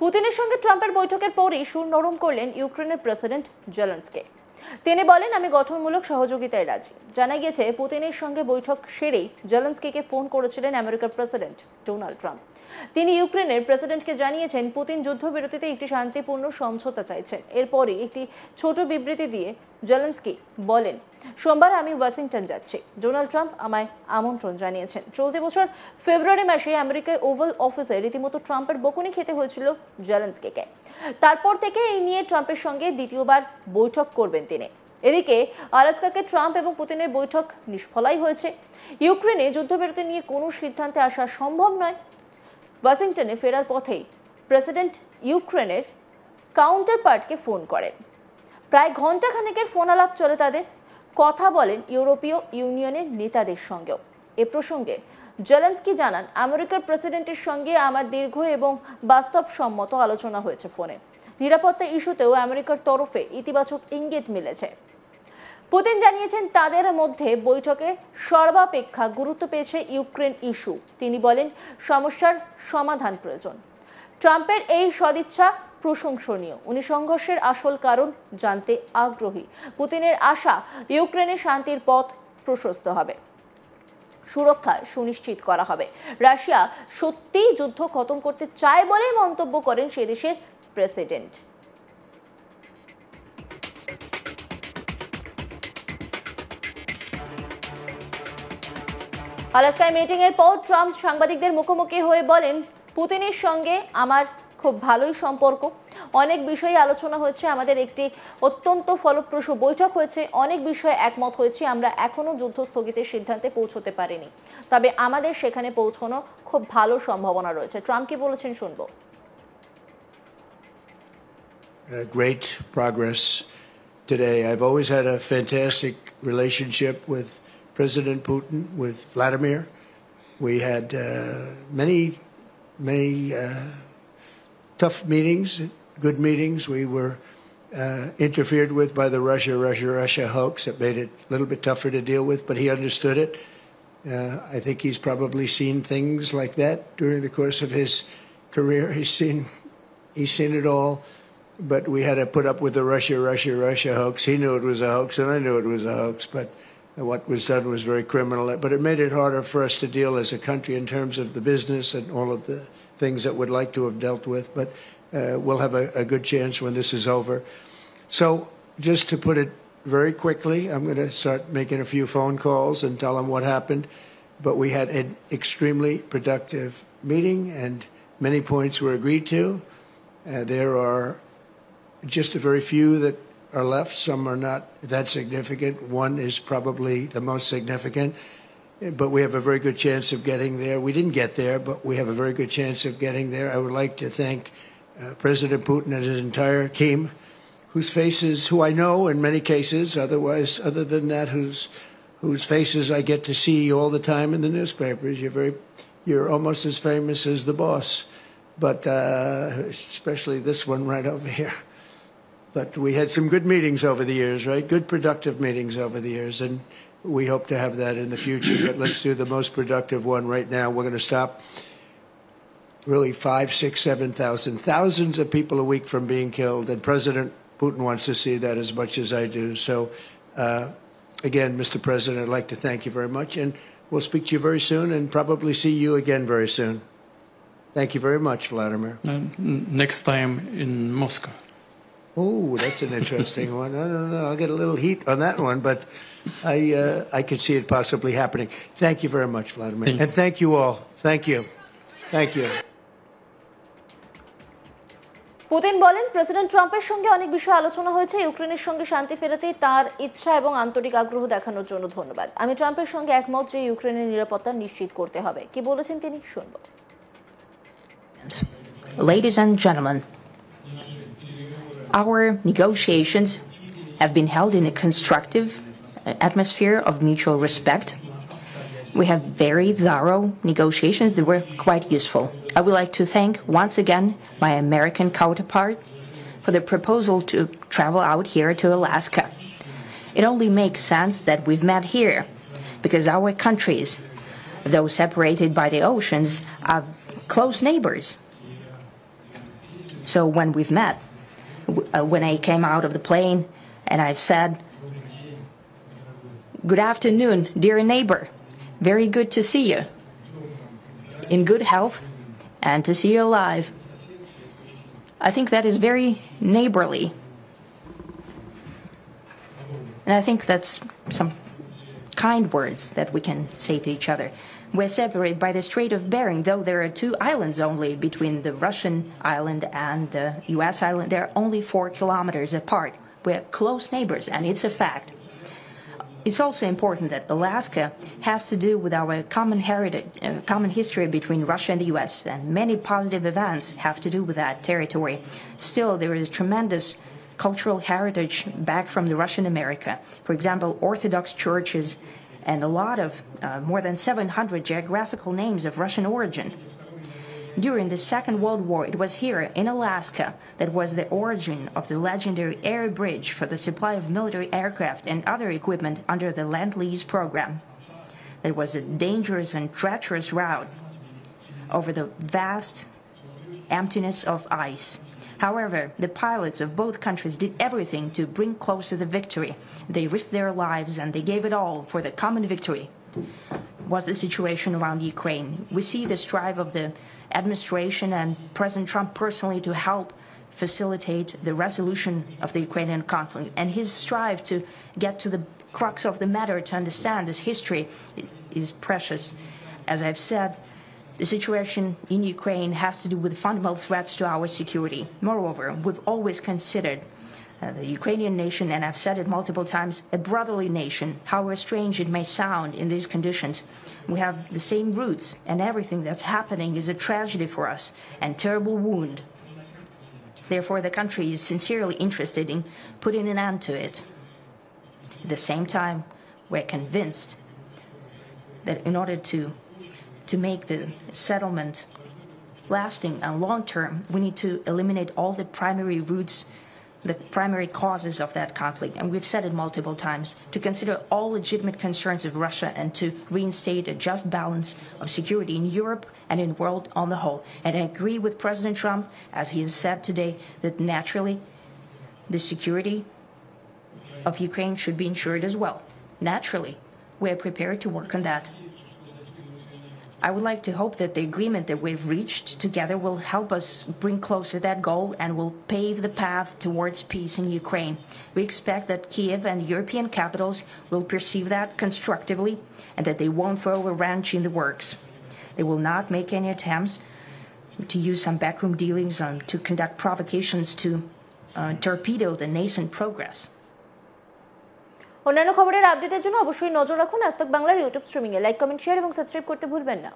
পুতিনের সঙ্গে ট্রাম্পের বৈঠকের পরই সুর নরম করলেন ইউক্রেনের প্রেসিডেন্ট জেলেনস্কি। তিনি বলেন, আমি গঠনমূলক সহযোগিতায় রাজি। জানা গিয়েছে, পুতিনের সঙ্গে বৈঠক সেরেই জেলেনস্কিকে ফোন করেছিলেন আমেরিকার প্রেসিডেন্ট ডোনাল্ড ট্রাম্প। তিনি ইউক্রেনের প্রেসিডেন্টকে জানিয়েছেন, পুতিন যুদ্ধবিরতিতে একটি শান্তিপূর্ণ সমঝোতা চাইছেন। এরপরই একটি ছোট বিবৃতি দিয়ে জেলেনস্কি বলেন, সোমবার আমি ওয়াশিংটন যাচ্ছি। ডোনাল্ড ট্রাম্প আমায় আমন্ত্রণ জানিয়েছেন। চলতি বছর ফেব্রুয়ারি মাসে আমেরিকায় ওভাল অফিসে রীতিমতো ট্রাম্পের বকুনি খেতে হয়েছিল জেলেনস্কিকে। তারপর থেকে এই নিয়ে ট্রাম্পের সঙ্গে দ্বিতীয়বার বৈঠক করবেন তিনি। এদিকে আলাস্কাকে ট্রাম্প এবং পুতিনের বৈঠক নিষ্ফলাই হয়েছে। ইউক্রেনে যুদ্ধবিরতি নিয়ে কোনো সিদ্ধান্তে আসা সম্ভব নয়। ওয়াশিংটনে ফেরার পথেই প্রেসিডেন্ট ইউক্রেনের কাউন্টারপার্টকে ফোন করেন। প্রায় ঘণ্টাখানেকের ফোন আলাপ চলে তাদের। কথা বলেন ইউরোপীয় ইউনিয়নের নেতাদের সঙ্গেও। এ প্রসঙ্গে জেলেনস্কি জানান, আমেরিকার প্রেসিডেন্টের সঙ্গে আমার দীর্ঘ এবং বাস্তবসম্মত আলোচনা হয়েছে ফোনে। নিরাপত্তা ইস্যুতেও আমেরিকার তরফে ইতিবাচক ইঙ্গিত মিলেছে। পুতিন জানিয়েছেন, তাদের মধ্যে বৈঠকে সর্বাপেক্ষা গুরুত্ব পেয়েছে ইউক্রেন ইস্যু। তিনি বলেন, সমস্যার সমাধান প্রয়োজন। ট্রাম্পের এই সদিচ্ছা প্রশংসনীয়। উনি সংঘর্ষের আসল কারণ জানতে আগ্রহী। পুতিনের আশা, ইউক্রেনের শান্তির পথ প্রশস্ত হবে, সুরক্ষা সুনিশ্চিত করা হবে। রাশিয়া সত্যিই যুদ্ধ খতম করতে চায় বলে মন্তব্য করেন সে দেশের প্রেসিডেন্ট। আলাস্কায় মিটিং এর পর ট্রাম্প সাংবাদিকদের মুখোমুখি হয়ে বলেন, পুতিনের সঙ্গে আমার খুব ভালোই সম্পর্ক। অনেক বিষয়ে আলোচনা হয়েছে। আমাদের একটি অত্যন্ত ফলপ্রসূ বৈঠক হয়েছে। অনেক বিষয়ে একমত হয়েছে। আমরা এখনো যুদ্ধ স্থগিতের সিদ্ধান্তে পৌঁছতে পারিনি, তবে আমাদের সেখানে পৌঁছানো খুব ভালো সম্ভাবনা রয়েছে। ট্রাম্প কি বলেছেন শুনবো। Great progress today. I've always had a fantastic relationship with President Putin, with Vladimir. We had many tough meetings, good meetings. We were interfered with by the Russia hoax. It made it a little bit tougher to deal with, but he understood it. I think he's probably seen things like that during the course of his career. He's seen it all. But we had to put up with the Russia hoax. He knew it was a hoax, and I knew it was a hoax. But what was done was very criminal. But it made it harder for us to deal as a country in terms of the business and all of the things that we'd like to have dealt with. But we'll have a good chance when this is over. So just to put it very quickly, I'm going to start making a few phone calls and tell them what happened. But we had an extremely productive meeting, and many points were agreed to. There are just a very few that are left. Some are not that significant. One is probably the most significant, but we have a very good chance of getting there. We didn't get there, but we have a very good chance of getting there. I would like to thank President Putin and his entire team, who I know in many cases, other than that, whose faces I get to see all the time in the newspapers. You're almost as famous as the boss, but especially this one right over here. But we had some good meetings over the years, right? Good, productive meetings over the years, and we hope to have that in the future. But let's do the most productive one right now. We're going to stop really 5, 6, 7,000, thousands of people a week from being killed, and President Putin wants to see that as much as I do. So, again, Mr. President, I'd like to thank you very much, and we'll speak to you very soon and probably see you again very soon. Thank you very much, Vladimir. Next time in Moscow. Oh, that's an interesting one. I don't know. I'll get a little heat on that one, but I could see it possibly happening. Thank you very much, Vladimir. And thank you all. Thank you. Thank you. Putin বলেন, president ট্রাম্পের সঙ্গে অনেক বিষয়ে আলোচনা হয়েছে। ইউক্রেনের সঙ্গে শান্তি ফেরাতে তার ইচ্ছা এবং আন্তরিক আগ্রহ দেখানোর জন্য ধন্যবাদ। আমি ট্রাম্পের সঙ্গে একমত যে ইউক্রেনের নিরাপত্তা নিশ্চিত করতে হবে। কি বলেছেন তিনি শুনবো। Ladies and gentlemen, our negotiations have been held in a constructive atmosphere of mutual respect. We have very thorough negotiations that were quite useful. I would like to thank once again my American counterpart for the proposal to travel out here to Alaska. It only makes sense that we've met here because our countries, though separated by the oceans, are close neighbors. So when we've met, when I came out of the plane and I've said, "Good afternoon, dear neighbor. Very good to see you. In good health and to see you alive." I think that is very neighborly. And I think that's some kind words that we can say to each other. We're separated by the Strait of Bering, though there are 2 islands only between the Russian island and the U.S. island. They're only 4 kilometers apart. We're close neighbors, and it's a fact. It's also important that Alaska has to do with our common heritage, common history between Russia and the U.S., and many positive events have to do with that territory. Still, there is tremendous cultural heritage back from the Russian America. For example, Orthodox churches and a lot of more than 700 geographical names of Russian origin. During the Second World War, it was here in Alaska that was the origin of the legendary air bridge for the supply of military aircraft and other equipment under the Lend-Lease program. There was a dangerous and treacherous route over the vast emptiness of ice. However, the pilots of both countries did everything to bring closer the victory. They risked their lives and they gave it all for the common victory. Was the situation around Ukraine? We see the strive of the administration and President Trump personally to help facilitate the resolution of the Ukrainian conflict, and his strive to get to the crux of the matter, to understand this history, is precious. As I've said, the situation in Ukraine has to do with fundamental threats to our security. Moreover, we've always considered the Ukrainian nation, and I've said it multiple times, a brotherly nation, however strange it may sound in these conditions. We have the same roots, and everything that's happening is a tragedy for us and terrible wound. Therefore, the country is sincerely interested in putting an end to it. At the same time, we're convinced that in order to make the settlement lasting and long-term, we need to eliminate all the primary roots, the primary causes of that conflict. And we've said it multiple times, to consider all legitimate concerns of Russia and to reinstate a just balance of security in Europe and in the world on the whole. And I agree with President Trump, as he has said today, that naturally the security of Ukraine should be ensured as well. Naturally, we are prepared to work on that. I would like to hope that the agreement that we've reached together will help us bring closer that goal and will pave the path towards peace in Ukraine. We expect that Kiev and European capitals will perceive that constructively and that they won't throw a wrench in the works. They will not make any attempts to use some backroom dealings to conduct provocations to torpedo the nascent progress. অন্যান্য খবরের আপডেটের জন্য অবশ্যই নজর রাখুন আজ তাক বাংলার ইউটিউব স্ট্রিমিংয়ে। লাইক, কমেন্ট, শেয়ার এবং সাবস্ক্রাইব করতে ভুলবেন না।